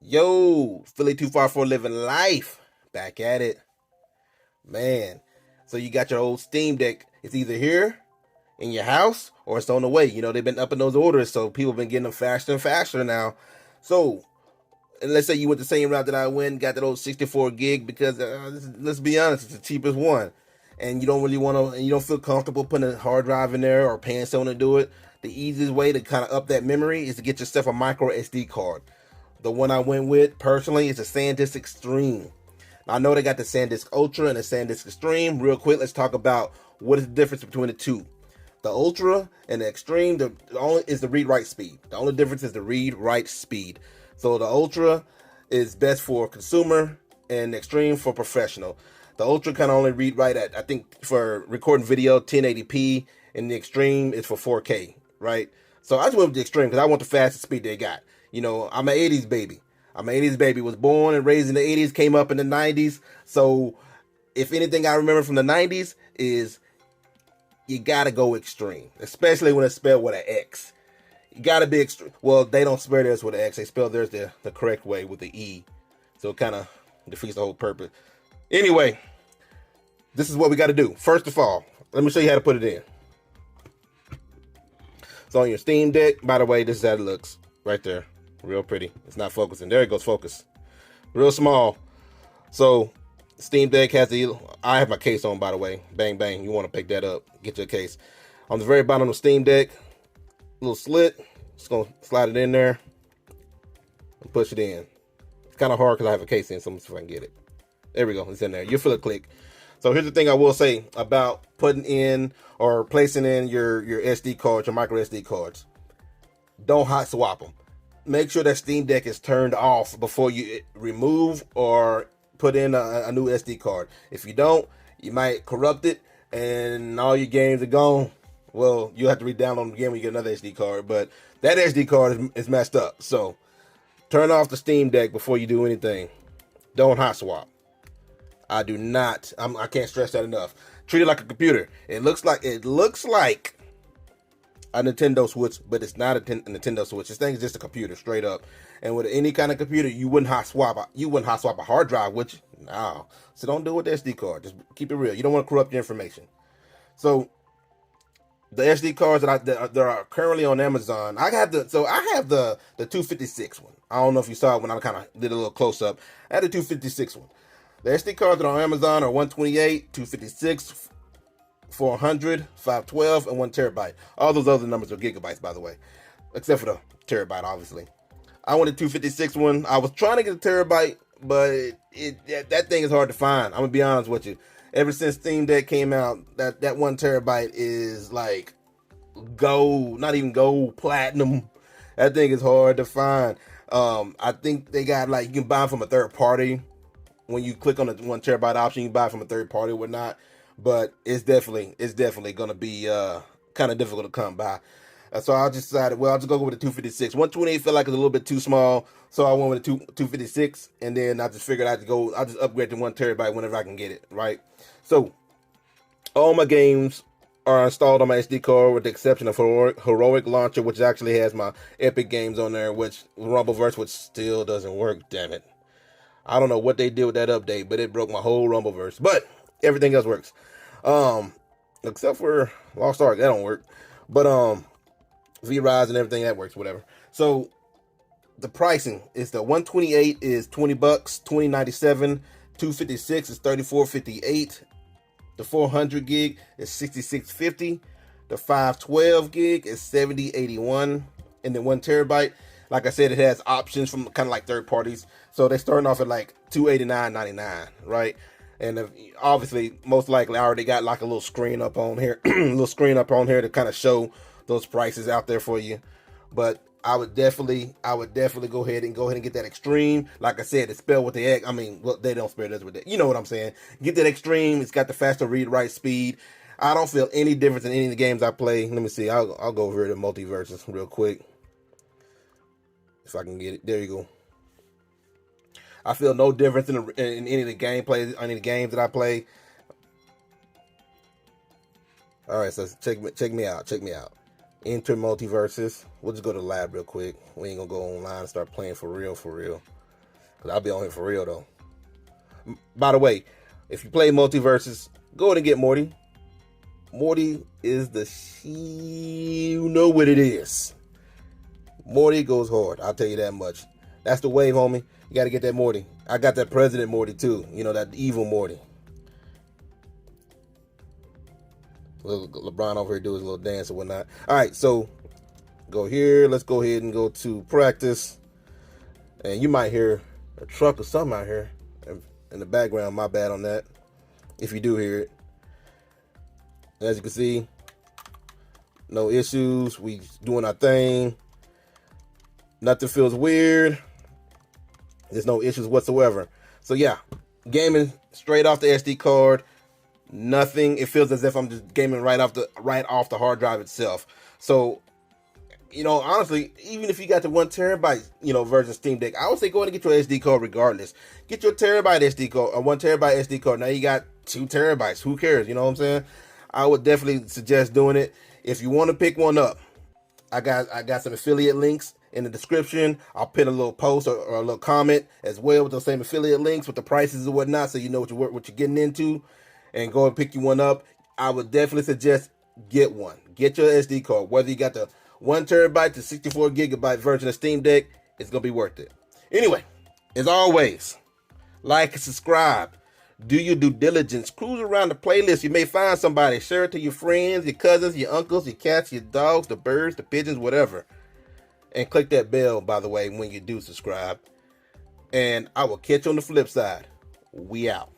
Yo, Philly too far for living life. Back at it, man. So you got your old Steam Deck. It's either here in your house or it's on the way. You know they've been upping those orders, so people have been getting them faster and faster now. So, and let's say you went the same route that I went, got that old 64 gig because let's be honest, it's the cheapest one, and you don't really want to, and you don't feel comfortable putting a hard drive in there or paying someone to do it. The easiest way to kind of up that memory is to get yourself a micro SD card. The one I went with personally is a SanDisk Extreme. Now, I know they got the SanDisk Ultra and the SanDisk Extreme. Real quick, let's talk about what is the difference between the two. The Ultra and the Extreme, the only is the read-write speed. The only difference is the read-write speed. So the Ultra is best for consumer and the Extreme for professional. The Ultra can only read-write at, I think, for recording video, 1080p, and the Extreme is for 4K, right? So I just went with the Extreme because I want the fastest speed they got. You know, I'm an 80s baby. I'm an 80s baby. Was born and raised in the 80s, came up in the 90s. So if anything I remember from the 90s is you gotta go extreme, especially when it's spelled with an X. You gotta be extreme. Well, they don't spell theirs with an X. They spell theirs the correct way with the E. So it kind of defeats the whole purpose. Anyway, this is what we got to do. First of all, let me show you how to put it in. So on your Steam Deck, by the way, this is how it looks right there. Real pretty. It's not focusing. There it goes, focus. Real small. So Steam Deck has the, I have my case on, by the way. Bang, bang. You want to pick that up. Get your case. On the very bottom of the Steam Deck, little slit. Just going to slide it in there and push it in. It's kind of hard because I have a case in, so let me see if I can get it. There we go. It's in there. You'll feel it click. So here's the thing I will say about putting in or placing in your SD cards, your micro SD cards. Don't hot swap them. Make sure that Steam Deck is turned off before you remove or put in a new SD card. If you don't, you might corrupt it and all your games are gone. Well, you'll have to re-download them again when you get another SD card, but that SD card is messed up. So turn off the Steam Deck before you do anything. Don't hot swap. I do not. I can't stress that enough. Treat it like a computer. It looks like a Nintendo Switch, but it's not a Nintendo Switch. This thing is just a computer, straight up. And with any kind of computer, you wouldn't hot swap a hard drive, which no. So don't do it with the SD card. Just keep it real. You don't want to corrupt your information. So the SD cards that are currently on Amazon, I have the 256 one. I don't know if you saw it when I kind of did a little close up. I had the 256 one. The SD cards that are on Amazon are 128, 256, 400, 512, and 1 terabyte. All those other numbers are gigabytes, by the way, except for the terabyte, obviously. I wanted 256 one. I was trying to get a terabyte, but that thing is hard to find. I'm gonna be honest with you. Ever since Steam Deck came out, that 1 terabyte is like gold, not even gold, platinum. That thing is hard to find. I think they got like you can buy them from a third party. When you click on the 1 terabyte option, you buy it from a third party or whatnot. But it's definitely gonna be kind of difficult to come by. So I just decided, well, I'll just go with the 256. 128 felt like it's a little bit too small, so I went with the 256, and then I just figured I'll just upgrade to 1 terabyte whenever I can get it, right? So all my games are installed on my SD card with the exception of Heroic Launcher, which actually has my Epic games on there, which Rumbleverse, which still doesn't work, damn it. I don't know what they did with that update, but it broke my whole Rumbleverse. But everything else works. Except for Lost Ark, that don't work. But V-Rise and everything that works, whatever. So the pricing is the 128 is $20, $20.97. 256 is $34.58. The 400 gig is $66.50. The 512 gig is $70.81. And then 1 terabyte, like I said, it has options from kind of like third parties. So they're starting off at like $289.99, right? And obviously, most likely, I already got like a little screen up on here, to kind of show those prices out there for you. But I would definitely go ahead and get that Extreme. Like I said, it's spelled with the X. I mean, well, they don't spell this with that. You know what I'm saying? Get that Extreme. It's got the faster read-write speed. I don't feel any difference in any of the games I play. Let me see. I'll go over here to multiverses real quick. If I can get it. There you go. I feel no difference in any of the gameplay, any of the games that I play. All right, so check me out. Enter multiverses. We'll just go to lab real quick. We ain't gonna go online and start playing for real. Cause I'll be on here for real though. By the way, if you play multiverses, go ahead and get Morty. Morty is the you know what it is. Morty goes hard. I'll tell you that much. That's the wave, homie. You got to get that Morty. I got that President Morty too. You know, that evil Morty. Little LeBron over here do his little dance and whatnot. All right, so go here. Let's go ahead and go to practice. And you might hear a truck or something out here in the background. My bad on that. If you do hear it. As you can see, no issues. We doing our thing. Nothing feels weird. There's no issues whatsoever. So yeah, gaming straight off the SD card. Nothing. It feels as if I'm just gaming right off the hard drive itself. So, you know, honestly, even if you got the 1 terabyte, you know, version Steam Deck, I would say go ahead and get your SD card regardless. Get your terabyte SD card or 1 terabyte SD card. Now you got 2 terabytes. Who cares? You know what I'm saying? I would definitely suggest doing it. If you want to pick one up, I got some affiliate links in the description. I'll put a little post or a little comment as well with those same affiliate links with the prices and whatnot, so you know what you're getting into, and go and pick you one up. I would definitely suggest get one. Get your SD card. Whether you got the 1 terabyte to 64 gigabyte version of Steam Deck, it's gonna be worth it. Anyway, as always, like and subscribe. Do your due diligence. Cruise around the playlist. You may find somebody. Share it to your friends, your cousins, your uncles, your cats, your dogs, the birds, the pigeons, whatever. And click that bell, by the way, when you do subscribe. And I will catch you on the flip side. We out.